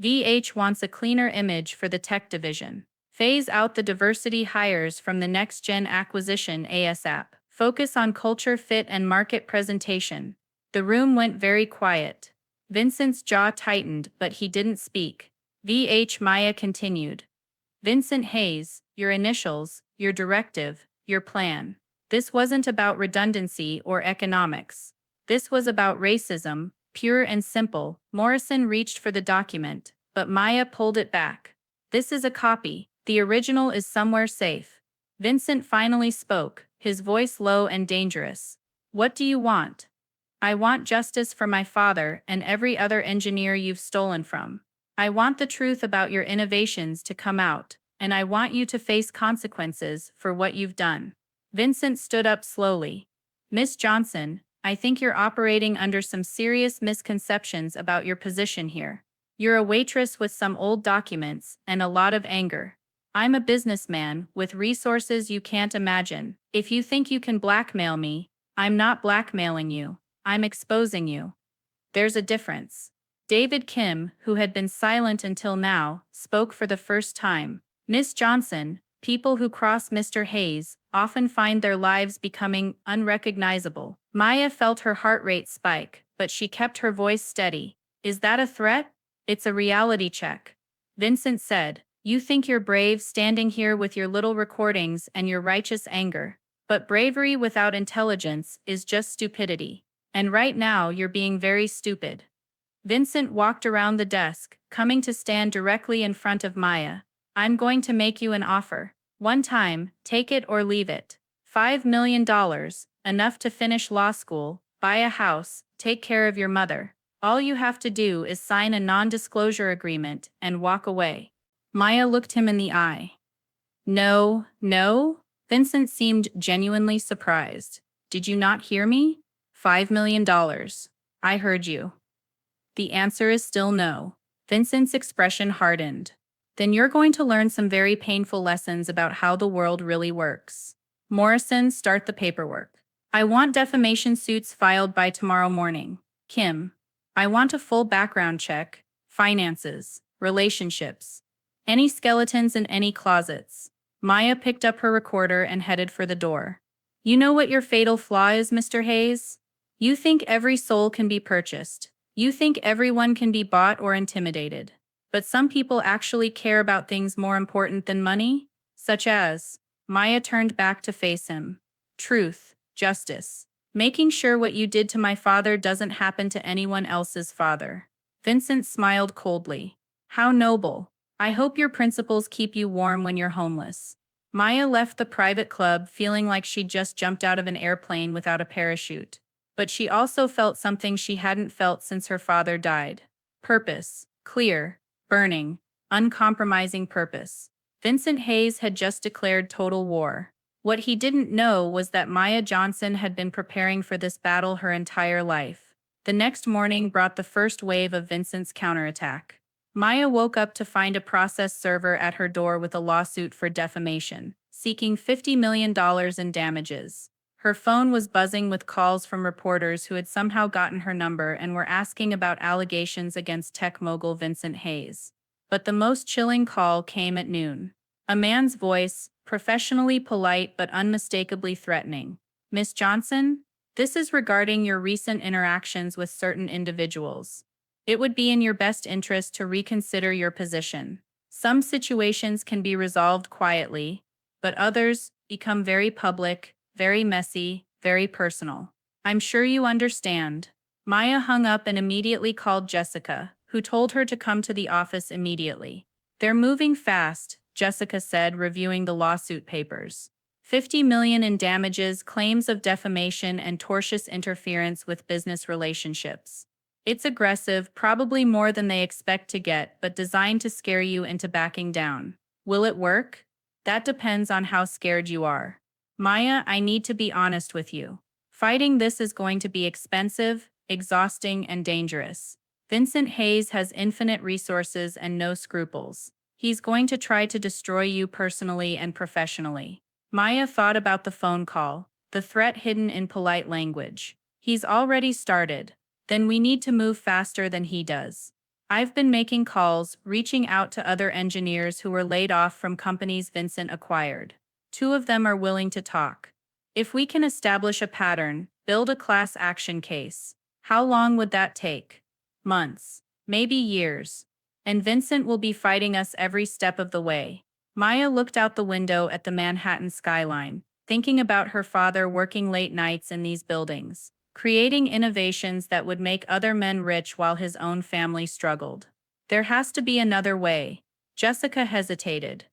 S1: VH wants a cleaner image for the tech division. Phase out the diversity hires from the next-gen acquisition ASAP. Focus on culture fit and market presentation. The room went very quiet. Vincent's jaw tightened, but he didn't speak. VH Maya continued. Vincent Hayes, your initials, your directive, your plan. This wasn't about redundancy or economics. This was about racism, pure and simple. Morrison reached for the document, but Maya pulled it back. This is a copy. The original is somewhere safe. Vincent finally spoke, his voice low and dangerous. What do you want? I want justice for my father and every other engineer you've stolen from. I want the truth about your innovations to come out, and I want you to face consequences for what you've done. Vincent stood up slowly. Miss Johnson, I think you're operating under some serious misconceptions about your position here. You're a waitress with some old documents and a lot of anger. I'm a businessman with resources you can't imagine. If you think you can blackmail me, I'm not blackmailing you. I'm exposing you. There's a difference. David Kim, who had been silent until now, spoke for the first time. Miss Johnson, people who cross Mr. Hayes often find their lives becoming unrecognizable. Maya felt her heart rate spike, but she kept her voice steady. Is that a threat? It's a reality check. Vincent said, you think you're brave standing here with your little recordings and your righteous anger. But bravery without intelligence is just stupidity. And right now you're being very stupid. Vincent walked around the desk, coming to stand directly in front of Maya. I'm going to make you an offer. One time, take it or leave it. $5 million, enough to finish law school, buy a house, take care of your mother. All you have to do is sign a non-disclosure agreement and walk away. Maya looked him in the eye. No, no? Vincent seemed genuinely surprised. Did you not hear me? $5 million. I heard you. The answer is still no. Vincent's expression hardened. Then you're going to learn some very painful lessons about how the world really works. Morrison, start the paperwork. I want defamation suits filed by tomorrow morning. Kim, I want a full background check, finances, relationships. Any skeletons in any closets. Maya picked up her recorder and headed for the door. You know what your fatal flaw is, Mr. Hayes? You think every soul can be purchased. You think everyone can be bought or intimidated. But some people actually care about things more important than money, such as… Maya turned back to face him. Truth, justice. Making sure what you did to my father doesn't happen to anyone else's father. Vincent smiled coldly. How noble. I hope your principles keep you warm when you're homeless. Maya left the private club feeling like she'd just jumped out of an airplane without a parachute. But she also felt something she hadn't felt since her father died. Purpose. Clear. Burning. Uncompromising purpose. Vincent Hayes had just declared total war. What he didn't know was that Maya Johnson had been preparing for this battle her entire life. The next morning brought the first wave of Vincent's counterattack. Maya woke up to find a process server at her door with a lawsuit for defamation, seeking $50 million in damages. Her phone was buzzing with calls from reporters who had somehow gotten her number and were asking about allegations against tech mogul Vincent Hayes. But the most chilling call came at noon. A man's voice, professionally polite but unmistakably threatening. Miss Johnson, this is regarding your recent interactions with certain individuals. It would be in your best interest to reconsider your position. Some situations can be resolved quietly, but others become very public, very messy, very personal. I'm sure you understand. Maya hung up and immediately called Jessica, who told her to come to the office immediately. They're moving fast, Jessica said, reviewing the lawsuit papers. 50 million in damages, claims of defamation, and tortious interference with business relationships. It's aggressive, probably more than they expect to get, but designed to scare you into backing down. Will it work? That depends on how scared you are. Maya, I need to be honest with you. Fighting this is going to be expensive, exhausting, and dangerous. Vincent Hayes has infinite resources and no scruples. He's going to try to destroy you personally and professionally. Maya thought about the phone call, the threat hidden in polite language. He's already started. Then we need to move faster than he does. I've been making calls, reaching out to other engineers who were laid off from companies Vincent acquired. 2 of them are willing to talk. If we can establish a pattern, build a class action case, how long would that take? Months, maybe years. And Vincent will be fighting us every step of the way. Maya looked out the window at the Manhattan skyline, thinking about her father working late nights in these buildings, creating innovations that would make other men rich while his own family struggled. There has to be another way. Jessica hesitated.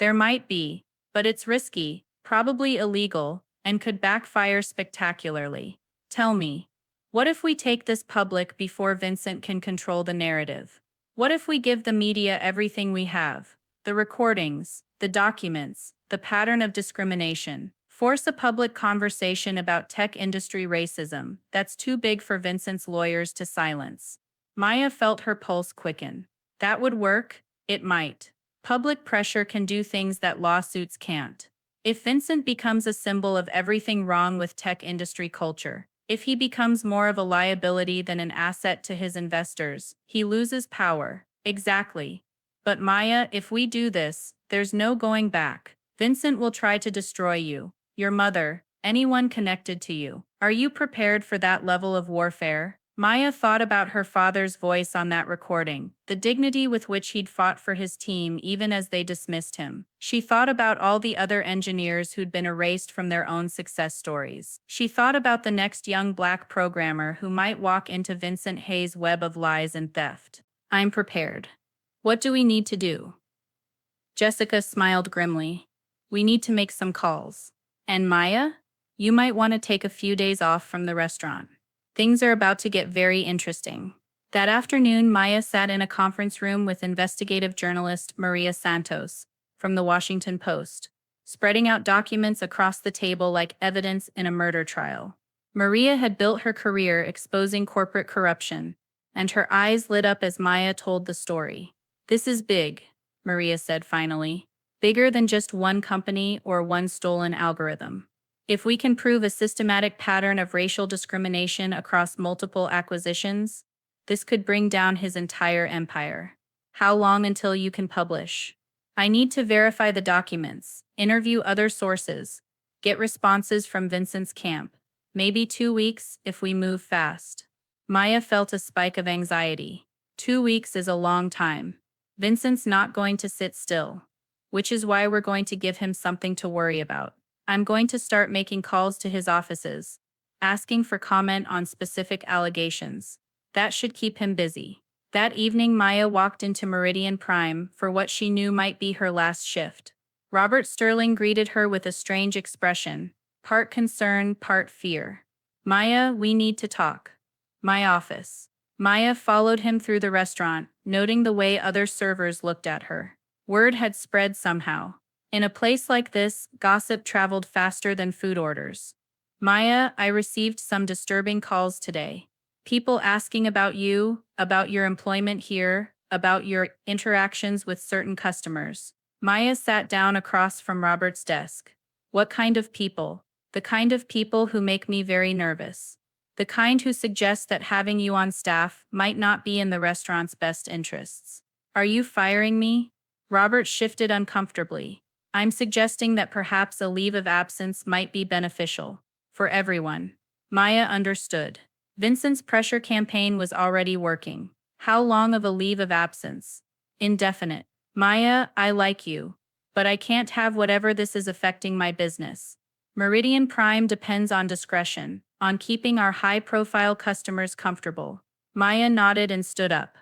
S1: There might be, but it's risky, probably illegal, and could backfire spectacularly. Tell me, what if we take this public before Vincent can control the narrative? What if we give the media everything we have? The recordings, the documents, the pattern of discrimination. Force a public conversation about tech industry racism that's too big for Vincent's lawyers to silence. Maya felt her pulse quicken. That would work? It might. Public pressure can do things that lawsuits can't. If Vincent becomes a symbol of everything wrong with tech industry culture, if he becomes more of a liability than an asset to his investors, he loses power. Exactly. But Maya, if we do this, there's no going back. Vincent will try to destroy you, your mother, anyone connected to you. Are you prepared for that level of warfare? Maya thought about her father's voice on that recording, the dignity with which he'd fought for his team even as they dismissed him. She thought about all the other engineers who'd been erased from their own success stories. She thought about the next young black programmer who might walk into Vincent Hayes' web of lies and theft. I'm prepared. What do we need to do? Jessica smiled grimly. We need to make some calls. And Maya, you might want to take a few days off from the restaurant. Things are about to get very interesting. That afternoon, Maya sat in a conference room with investigative journalist Maria Santos from the Washington Post, spreading out documents across the table like evidence in a murder trial. Maria had built her career exposing corporate corruption, and her eyes lit up as Maya told the story. This is big, Maria said finally. Bigger than just one company or one stolen algorithm. If we can prove a systematic pattern of racial discrimination across multiple acquisitions, this could bring down his entire empire. How long until you can publish? I need to verify the documents, interview other sources, get responses from Vincent's camp. Maybe 2 weeks if we move fast. Maya felt a spike of anxiety. 2 weeks is a long time. Vincent's not going to sit still, which is why we're going to give him something to worry about. I'm going to start making calls to his offices, asking for comment on specific allegations. That should keep him busy. That evening, Maya walked into Meridian Prime for what she knew might be her last shift. Robert Sterling greeted her with a strange expression, part concern, part fear. Maya, we need to talk. My office. Maya followed him through the restaurant, noting the way other servers looked at her. Word had spread somehow. In a place like this, gossip traveled faster than food orders. Maya, I received some disturbing calls today. People asking about you, about your employment here, about your interactions with certain customers. Maya sat down across from Robert's desk. What kind of people? The kind of people who make me very nervous. The kind who suggest that having you on staff might not be in the restaurant's best interests. Are you firing me? Robert shifted uncomfortably. I'm suggesting that perhaps a leave of absence might be beneficial. For everyone. Maya understood. Vincent's pressure campaign was already working. How long of a leave of absence? Indefinite. Maya, I like you. But I can't have whatever this is affecting my business. Meridian Prime depends on discretion, on keeping our high-profile customers comfortable. Maya nodded and stood up.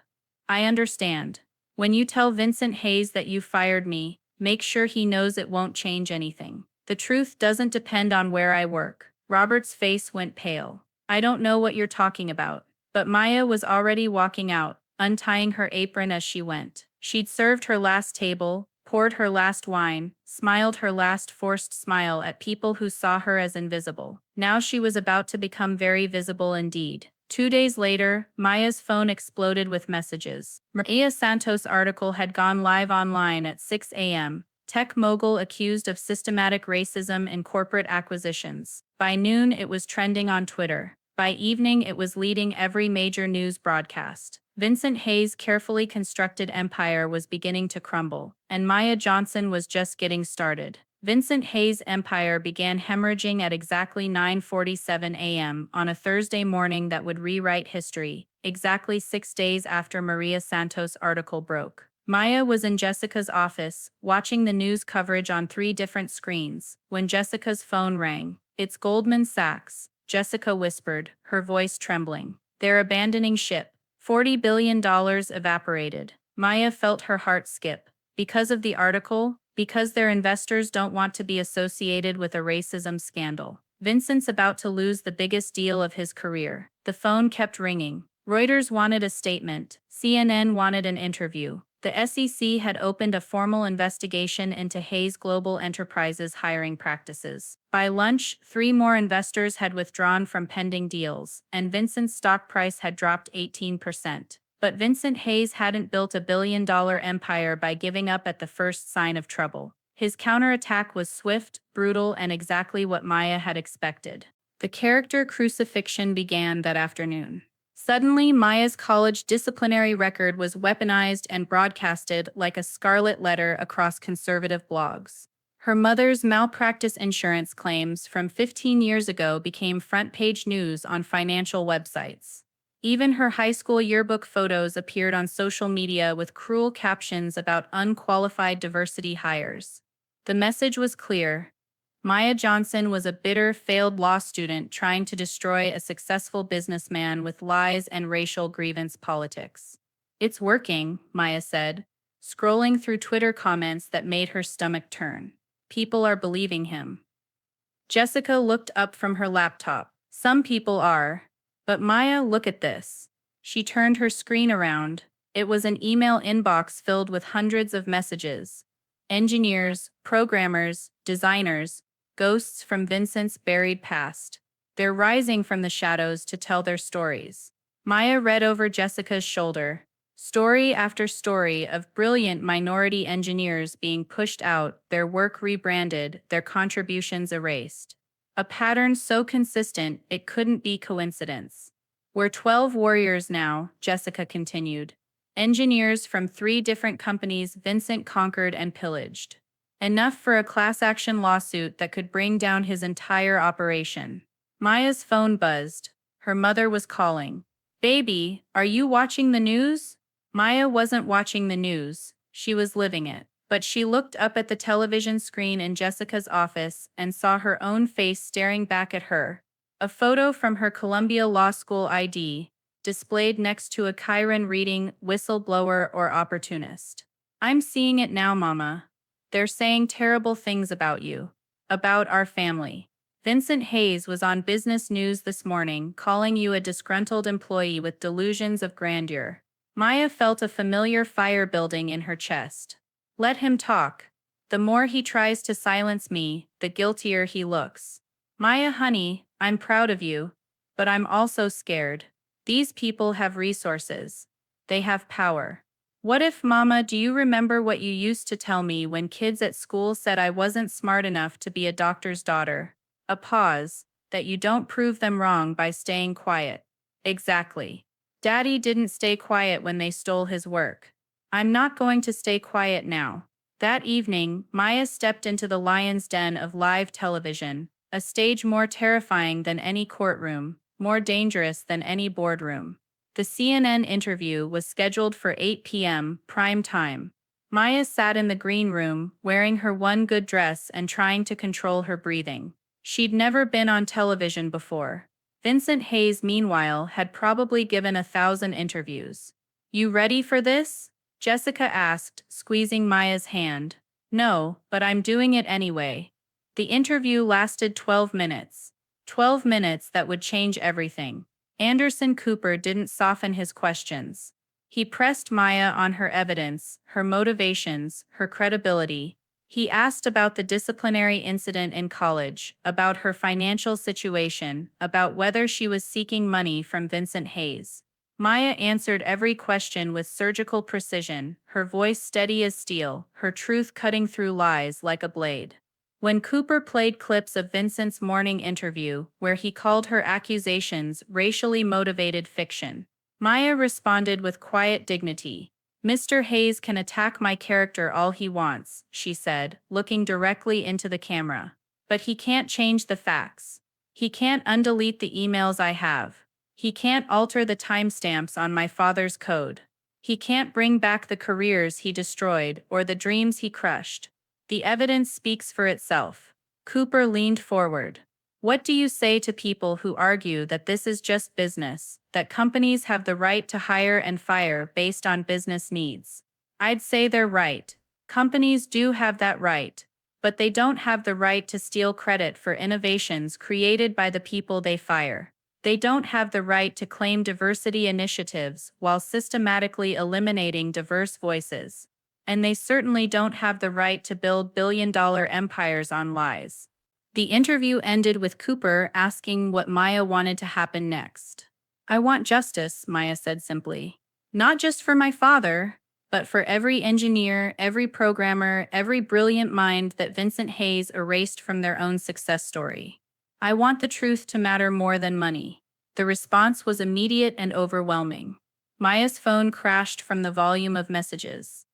S1: I understand. When you tell Vincent Hayes that you fired me, make sure he knows it won't change anything. The truth doesn't depend on where I work. Robert's face went pale. I don't know what you're talking about. But Maya was already walking out, untying her apron as she went. She'd served her last table, poured her last wine, smiled her last forced smile at people who saw her as invisible. Now she was about to become very visible indeed. 2 days later, Maya's phone exploded with messages. Maria Santos' article had gone live online at 6 a.m. Tech mogul accused of systematic racism in corporate acquisitions. By noon, it was trending on Twitter. By evening, it was leading every major news broadcast. Vincent Hayes' carefully constructed empire was beginning to crumble, and Maya Johnson was just getting started. Vincent Hayes' empire began hemorrhaging at exactly 9:47 a.m. on a Thursday morning that would rewrite history, exactly 6 days after Maria Santos' article broke. Maya was in Jessica's office, watching the news coverage on 3 different screens, when Jessica's phone rang. "It's Goldman Sachs," Jessica whispered, her voice trembling. "They're abandoning ship. $40 billion evaporated." Maya felt her heart skip. Because of the article? Because their investors don't want to be associated with a racism scandal. Vincent's about to lose the biggest deal of his career. The phone kept ringing. Reuters wanted a statement. CNN wanted an interview. The SEC had opened a formal investigation into Hayes Global Enterprises' hiring practices. By lunch, 3 more investors had withdrawn from pending deals, and Vincent's stock price had dropped 18%. But Vincent Hayes hadn't built a billion-dollar empire by giving up at the first sign of trouble. His counterattack was swift, brutal, and exactly what Maya had expected. The character crucifixion began that afternoon. Suddenly, Maya's college disciplinary record was weaponized and broadcasted like a scarlet letter across conservative blogs. Her mother's malpractice insurance claims from 15 years ago became front-page news on financial websites. Even her high school yearbook photos appeared on social media with cruel captions about unqualified diversity hires. The message was clear. Maya Johnson was a bitter, failed law student trying to destroy a successful businessman with lies and racial grievance politics. "It's working," Maya said, scrolling through Twitter comments that made her stomach turn. "People are believing him." Jessica looked up from her laptop. "Some people are. But Maya, look at this." She turned her screen around. It was an email inbox filled with hundreds of messages. Engineers, programmers, designers, ghosts from Vincent's buried past. They're rising from the shadows to tell their stories. Maya read over Jessica's shoulder. Story after story of brilliant minority engineers being pushed out, their work rebranded, their contributions erased. A pattern so consistent it couldn't be coincidence. "We're 12 warriors now," Jessica continued. "Engineers from 3 different companies Vincent conquered and pillaged. Enough for a class action lawsuit that could bring down his entire operation." Maya's phone buzzed. Her mother was calling. "Baby, are you watching the news?" Maya wasn't watching the news. She was living it. But she looked up at the television screen in Jessica's office and saw her own face staring back at her. A photo from her Columbia Law School ID, displayed next to a Chiron reading whistleblower or opportunist. "I'm seeing it now, Mama. They're saying terrible things about you. About our family. Vincent Hayes was on Business News this morning, calling you a disgruntled employee with delusions of grandeur." Maya felt a familiar fire building in her chest. "Let him talk. The more he tries to silence me, the guiltier he looks." "Maya, honey, I'm proud of you. But I'm also scared. These people have resources. They have power. What if, Mama, do you remember what you used to tell me when kids at school said I wasn't smart enough to be a doctor's daughter?" A pause. "That you don't prove them wrong by staying quiet." "Exactly. Daddy didn't stay quiet when they stole his work. I'm not going to stay quiet now." That evening, Maya stepped into the lion's den of live television, a stage more terrifying than any courtroom, more dangerous than any boardroom. The CNN interview was scheduled for 8 p.m. prime time. Maya sat in the green room, wearing her one good dress and trying to control her breathing. She'd never been on television before. Vincent Hayes, meanwhile, had probably given 1,000 interviews. "You ready for this?" Jessica asked, squeezing Maya's hand. "No, but I'm doing it anyway." The interview lasted 12 minutes. 12 minutes that would change everything. Anderson Cooper didn't soften his questions. He pressed Maya on her evidence, her motivations, her credibility. He asked about the disciplinary incident in college, about her financial situation, about whether she was seeking money from Vincent Hayes. Maya answered every question with surgical precision, her voice steady as steel, her truth cutting through lies like a blade. When Cooper played clips of Vincent's morning interview, where he called her accusations racially motivated fiction, Maya responded with quiet dignity. "Mr. Hayes can attack my character all he wants," she said, looking directly into the camera. "But he can't change the facts. He can't undelete the emails I have. He can't alter the timestamps on my father's code. He can't bring back the careers he destroyed or the dreams he crushed. The evidence speaks for itself." Cooper leaned forward. "What do you say to people who argue that this is just business, that companies have the right to hire and fire based on business needs?" "I'd say they're right. Companies do have that right, but they don't have the right to steal credit for innovations created by the people they fire. They don't have the right to claim diversity initiatives while systematically eliminating diverse voices. And they certainly don't have the right to build billion-dollar empires on lies." The interview ended with Cooper asking what Maya wanted to happen next. "I want justice," Maya said simply. "Not just for my father, but for every engineer, every programmer, every brilliant mind that Vincent Hayes erased from their own success story. I want the truth to matter more than money." The response was immediate and overwhelming. Maya's phone crashed from the volume of messages.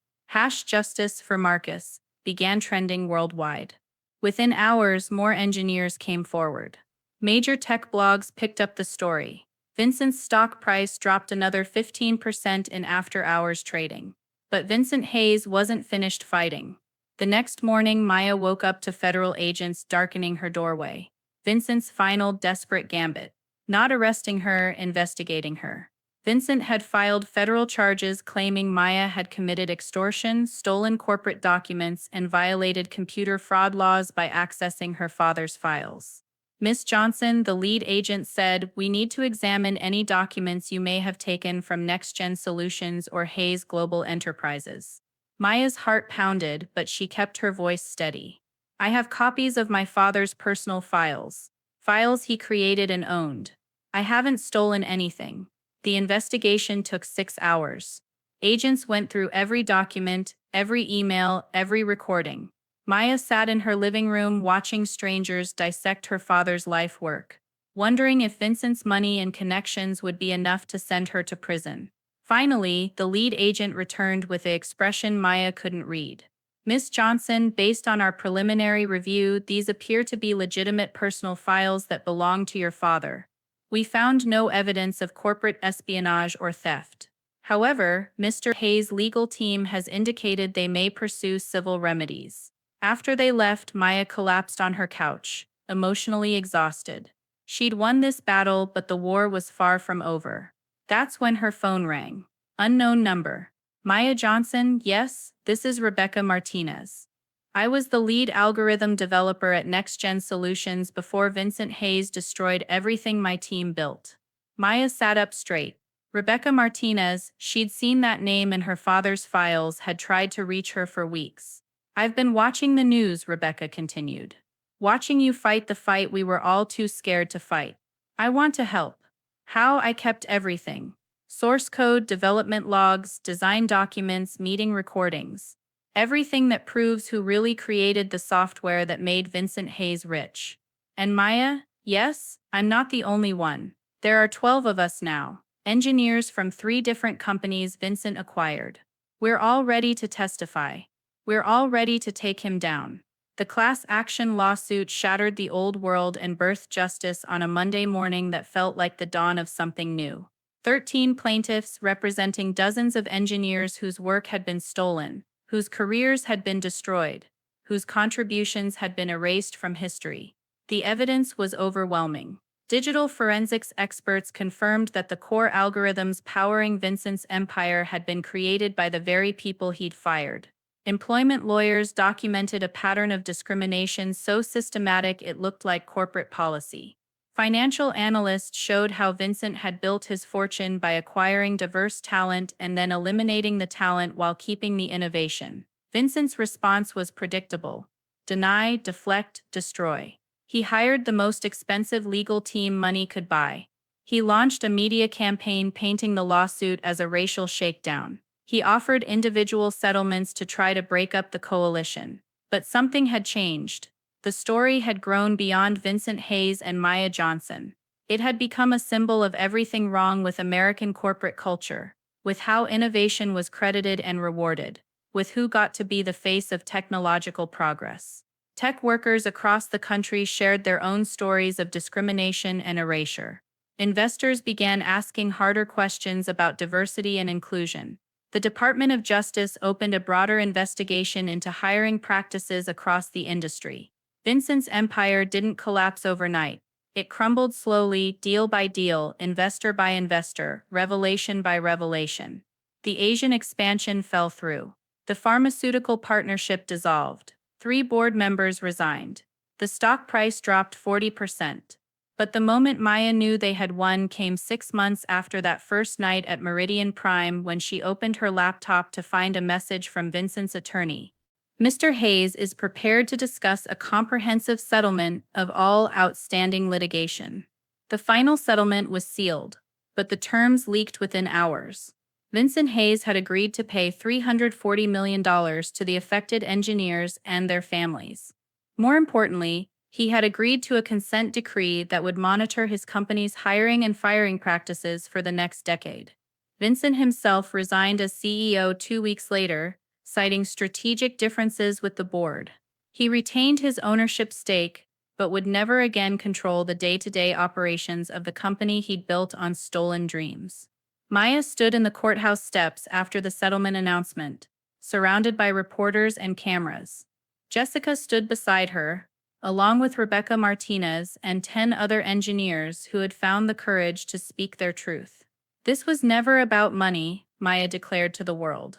S1: "Justice for Marcus" began trending worldwide. Within hours, more engineers came forward. Major tech blogs picked up the story. Vincent's stock price dropped another 15% in after-hours trading. But Vincent Hayes wasn't finished fighting. The next morning, Maya woke up to federal agents darkening her doorway. Vincent's final desperate gambit. Not arresting her, investigating her. Vincent had filed federal charges claiming Maya had committed extortion, stolen corporate documents, and violated computer fraud laws by accessing her father's files. "Miss Johnson," the lead agent said, "we need to examine any documents you may have taken from NextGen Solutions or Hayes Global Enterprises." Maya's heart pounded, but she kept her voice steady. "I have copies of my father's personal files. Files he created and owned. I haven't stolen anything." The investigation took 6 hours. Agents went through every document, every email, every recording. Maya sat in her living room watching strangers dissect her father's life work, wondering if Vincent's money and connections would be enough to send her to prison. Finally, the lead agent returned with the expression Maya couldn't read. "Miss Johnson, based on our preliminary review, these appear to be legitimate personal files that belong to your father. We found no evidence of corporate espionage or theft. However, Mr. Hayes' legal team has indicated they may pursue civil remedies." After they left, Maya collapsed on her couch, emotionally exhausted. She'd won this battle, but the war was far from over. That's when her phone rang. Unknown number. "Maya Johnson, yes, this is Rebecca Martinez. I was the lead algorithm developer at NextGen Solutions before Vincent Hayes destroyed everything my team built." Maya sat up straight. Rebecca Martinez, she'd seen that name in her father's files, had tried to reach her for weeks. "I've been watching the news," Rebecca continued. "Watching you fight the fight we were all too scared to fight. I want to help." How? "I kept everything. Source code, development logs, design documents, meeting recordings. Everything that proves who really created the software that made Vincent Hayes rich." "And Maya, yes, I'm not the only one. There are 12 of us now, engineers from 3 different companies Vincent acquired. We're all ready to testify. We're all ready to take him down." The class action lawsuit shattered the old world and birthed justice on a Monday morning that felt like the dawn of something new. 13 plaintiffs representing dozens of engineers whose work had been stolen, whose careers had been destroyed, whose contributions had been erased from history. The evidence was overwhelming. Digital forensics experts confirmed that the core algorithms powering Vincent's empire had been created by the very people he'd fired. Employment lawyers documented a pattern of discrimination so systematic it looked like corporate policy. Financial analysts showed how Vincent had built his fortune by acquiring diverse talent and then eliminating the talent while keeping the innovation. Vincent's response was predictable: deny, deflect, destroy. He hired the most expensive legal team money could buy. He launched a media campaign painting the lawsuit as a racial shakedown. He offered individual settlements to try to break up the coalition. But something had changed. The story had grown beyond Vincent Hayes and Maya Johnson. It had become a symbol of everything wrong with American corporate culture, with how innovation was credited and rewarded, with who got to be the face of technological progress. Tech workers across the country shared their own stories of discrimination and erasure. Investors began asking harder questions about diversity and inclusion. The Department of Justice opened a broader investigation into hiring practices across the industry. Vincent's empire didn't collapse overnight. It crumbled slowly, deal by deal, investor by investor, revelation by revelation. The Asian expansion fell through. The pharmaceutical partnership dissolved. 3 board members resigned. The stock price dropped 40%. But the moment Maya knew they had won came 6 months after that first night at Meridian Prime when she opened her laptop to find a message from Vincent's attorney. Mr. Hayes is prepared to discuss a comprehensive settlement of all outstanding litigation. The final settlement was sealed, but the terms leaked within hours. Vincent Hayes had agreed to pay $340 million to the affected engineers and their families. More importantly, he had agreed to a consent decree that would monitor his company's hiring and firing practices for the next decade. Vincent himself resigned as CEO 2 weeks later, citing strategic differences with the board. He retained his ownership stake, but would never again control the day-to-day operations of the company he'd built on stolen dreams. Maya stood in the courthouse steps after the settlement announcement, surrounded by reporters and cameras. Jessica stood beside her, along with Rebecca Martinez and 10 other engineers who had found the courage to speak their truth. This was never about money, Maya declared to the world.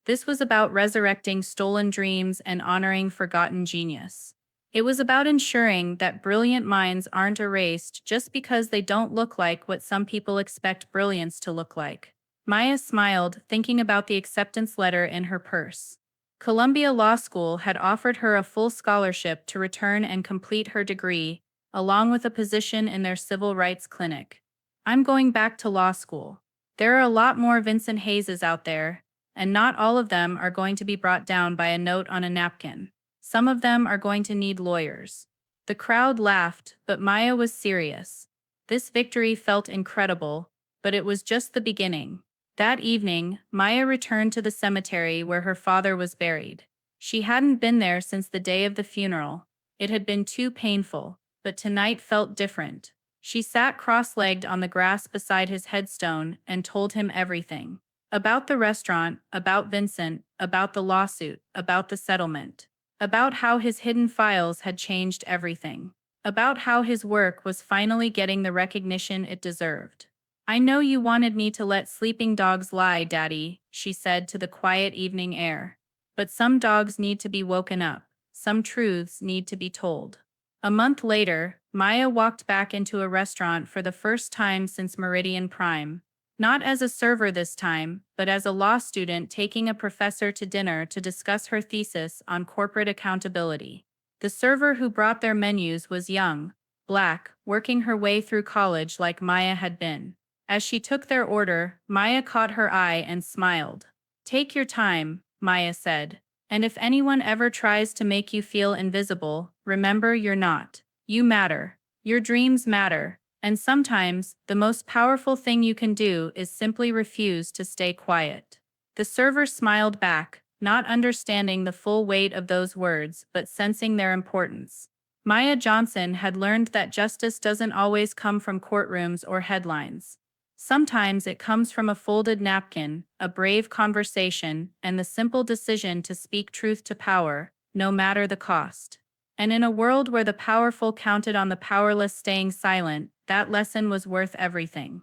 S1: This was about resurrecting stolen dreams and honoring forgotten genius. It was about ensuring that brilliant minds aren't erased just because they don't look like what some people expect brilliance to look like. Maya smiled, thinking about the acceptance letter in her purse. Columbia Law School had offered her a full scholarship to return and complete her degree, along with a position in their civil rights clinic. I'm going back to law school. There are a lot more Vincent Hayeses out there, and not all of them are going to be brought down by a note on a napkin. Some of them are going to need lawyers. The crowd laughed, but Maya was serious. This victory felt incredible, but it was just the beginning. That evening, Maya returned to the cemetery where her father was buried. She hadn't been there since the day of the funeral. It had been too painful, but tonight felt different. She sat cross-legged on the grass beside his headstone and told him everything. About the restaurant, about Vincent, about the lawsuit, about the settlement. About how his hidden files had changed everything. About how his work was finally getting the recognition it deserved. I know you wanted me to let sleeping dogs lie, Daddy, she said to the quiet evening air. But some dogs need to be woken up. Some truths need to be told. A month later, Maya walked back into a restaurant for the first time since Meridian Prime. Not as a server this time, but as a law student taking a professor to dinner to discuss her thesis on corporate accountability. The server who brought their menus was young, black, working her way through college like Maya had been. As she took their order, Maya caught her eye and smiled. "Take your time," Maya said. "And if anyone ever tries to make you feel invisible, remember you're not. You matter. Your dreams matter. And sometimes, the most powerful thing you can do is simply refuse to stay quiet." The server smiled back, not understanding the full weight of those words but sensing their importance. Maya Johnson had learned that justice doesn't always come from courtrooms or headlines. Sometimes it comes from a folded napkin, a brave conversation, and the simple decision to speak truth to power, no matter the cost. And in a world where the powerful counted on the powerless staying silent, that lesson was worth everything.